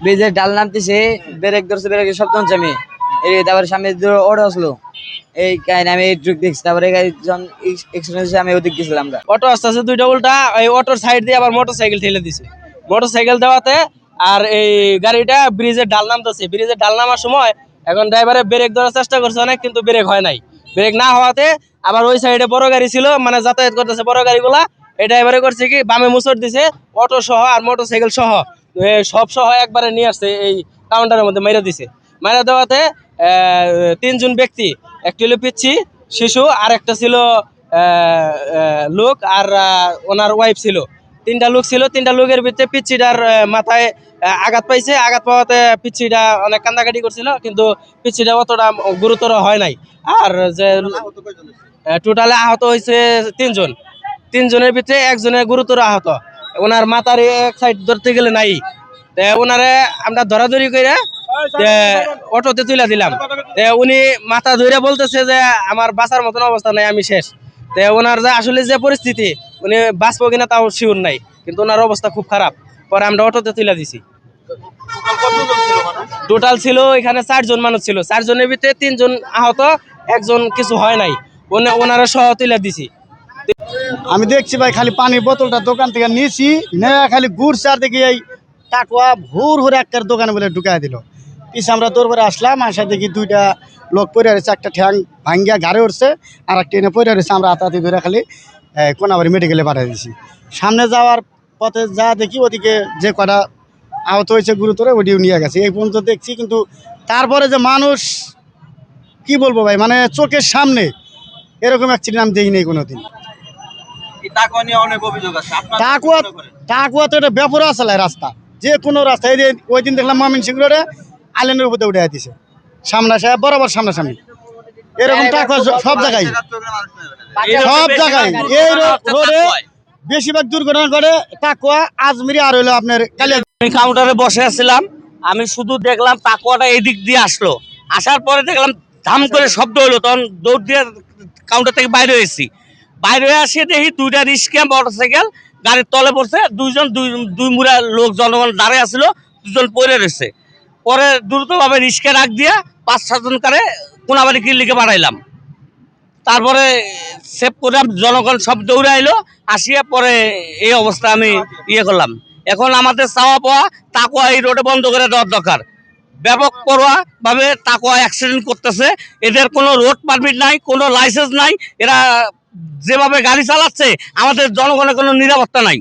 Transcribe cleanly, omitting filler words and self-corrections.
ব্রিজের ডাল নামতেছে, ব্রেক ধরছে, ব্রেকের শব্দ হচ্ছে আমি এই তারপরে সামনে অটো আসলো, এই কাহিনী আমি এইটুক দেখছি। তারপরে আমি ওদিক গেছিলাম আমরা। অটো আসতে আসতে দুইটা উল্টা, এই অটোর সাইড দিয়ে আবার মোটরসাইকেল ঠেলে দিছে। মোটরসাইকেল দেওয়াতে আর এই গাড়িটা ব্রিজের ডাল নামতেছে। ব্রিজের ডাল নামার সময় এখন ড্রাইভারে ব্রেক ধরার চেষ্টা করছে অনেক, কিন্তু ব্রেক হয় নাই। ব্রেক না হওয়াতে আবার ওই সাইডে বড় গাড়ি ছিল, মানে যাতায়াত করতেছে বড় গাড়িগুলা, এই ড্রাইভারে করছে কি বামে মুচড় দিছে, অটো সহ আর মোটরসাইকেল সহ সব সহ একবারে নিয়ে আসছে, এই কাউন্টারের মধ্যে মেরে দিছে। মেরে দেওয়াতে তিনজন ব্যক্তি, একটি হলো পিচ্ছি শিশু, আর একটা ছিল লোক, আর ওনার ওয়াইফ ছিল। তিনটা লোক ছিল। তিনটা লোকের ভিতরে পিচ্ছিটার মাথায় আঘাত পাইছে। আঘাত পাওয়াতে পিচ্ছিটা অনেক কান্দাকাটি করছিল, কিন্তু পিচ্ছিটা অতটা গুরুতর হয় নাই। আর যে টোটালে আহত হয়েছে তিনজন। তিনজনের ভিতরে একজনের গুরুতর আহত, ওনার মাথার এক সাইড ধরতে গেলে নাই। ওনারে আমরা ধরাধরি করে অটোতে তুলে দিলাম। উনি মাথা ধরে বলতেছে যে আমার বাঁচার মতন অবস্থা নাই, আমি শেষ। ওনার যে আসলে যে পরিস্থিতি, উনি বাঁচবো কিনা তাও শিওর নাই, কিন্তু ওনার অবস্থা খুব খারাপ। পরে আমরা অটোতে তুলে দিছি। টোটাল ছিল এখানে 4 জন মানুষ ছিল। 4 জনের ভিতরে 3 জন আহত, একজন কিছু হয় নাই, ওনারা সহ তুলে দিছি। আমি দেখছি ভাই খালি পানির বোতলটা দোকান থেকে নিয়েছি, নেওয়া খালি ঘুরছে আর দেখি এই টাকুয়া ভোর ভোর একটা দোকানে বলে ঢুকাই দিল। পিছিয়ে আমরা দৌড় করে আসলাম, আসা দেখি দুইটা লোক পড়ে রয়েছে, একটা ঠ্যাং ভাঙ্গিয়া ঘাড়ে উঠছে, আর একটা এনে পড়ে রয়েছে। আমরা হাতাহাতি ধরে খালি কোনাবাড়ি মেডিকেলে পাঠিয়ে দিয়েছি। সামনে যাওয়ার পথে যা দেখি ওদিকে যে কটা আহত হয়েছে গুরুতর, ওটিও নিয়ে গেছে এই পর্যন্ত দেখছি। কিন্তু তারপরে যে মানুষ কি বলবো ভাই, মানে চোখের সামনে এরকম অ্যাক্সিডেন্ট আমি দেখি নেই কোনোদিন। টাকুয়া তো এটা ব্যাপারও আসলে রাস্তা, যে কোনো রাস্তা। এই যে ওই দিন দেখলাম ময়মনসিংহ রোডে আইল্যান্ডের উপরে উঠে দিছে, সামনাসামনি বরাবর সামনাসামনি। এরকম টাকুয়া সব জায়গায়, সব জায়গায় এই রোডে বেশিরভাগ দুর্ঘটনা করে টাকুয়া, আজমিরি, আর হইলো আপনার কালিয়া। আমি কাউন্টারে বসে আছিলাম, আমি শুধু দেখলাম টাকুয়াটা এদিক দিয়ে আসলো। আসার পরে দেখলাম ধাম করে শব্দ হলো, তখন দৌড় দিয়ে কাউন্টার থেকে বাইরে হয়েছি। বাইরে হয়ে আসে দেখি দুইটা রিক্সা মোটরসাইকেল গাড়ির তলে পড়ছে। দুই মুড়া লোক জনগণ দাঁড়িয়ে আসছিল, দুজন পড়ে রয়েছে। পরে দ্রুতভাবে রিক্সা রাখ দিয়া 5-7 জন কারে কোনাবাড়ি ক্লিনিকে পাঠাইলাম। তারপরে সেভ করে জনগণ সব দৌড়ে আইলো, আসিয়া পরে এই অবস্থা আমি করলাম। এখন আমাদের চাওয়া পাওয়া টাকুয়া এই রোডে বন্ধ করে দেওয়ার দরকার। ব্যাপক পড়ুয়া ভাবে টাকুয়া অ্যাক্সিডেন্ট করতেছে, এদের কোনো রোড পারমিট নাই, কোনো লাইসেন্স নাই। এরা যেভাবে গাড়ি চালাচ্ছে, আমাদের জনগণের কোনো নিরাপত্তা নাই।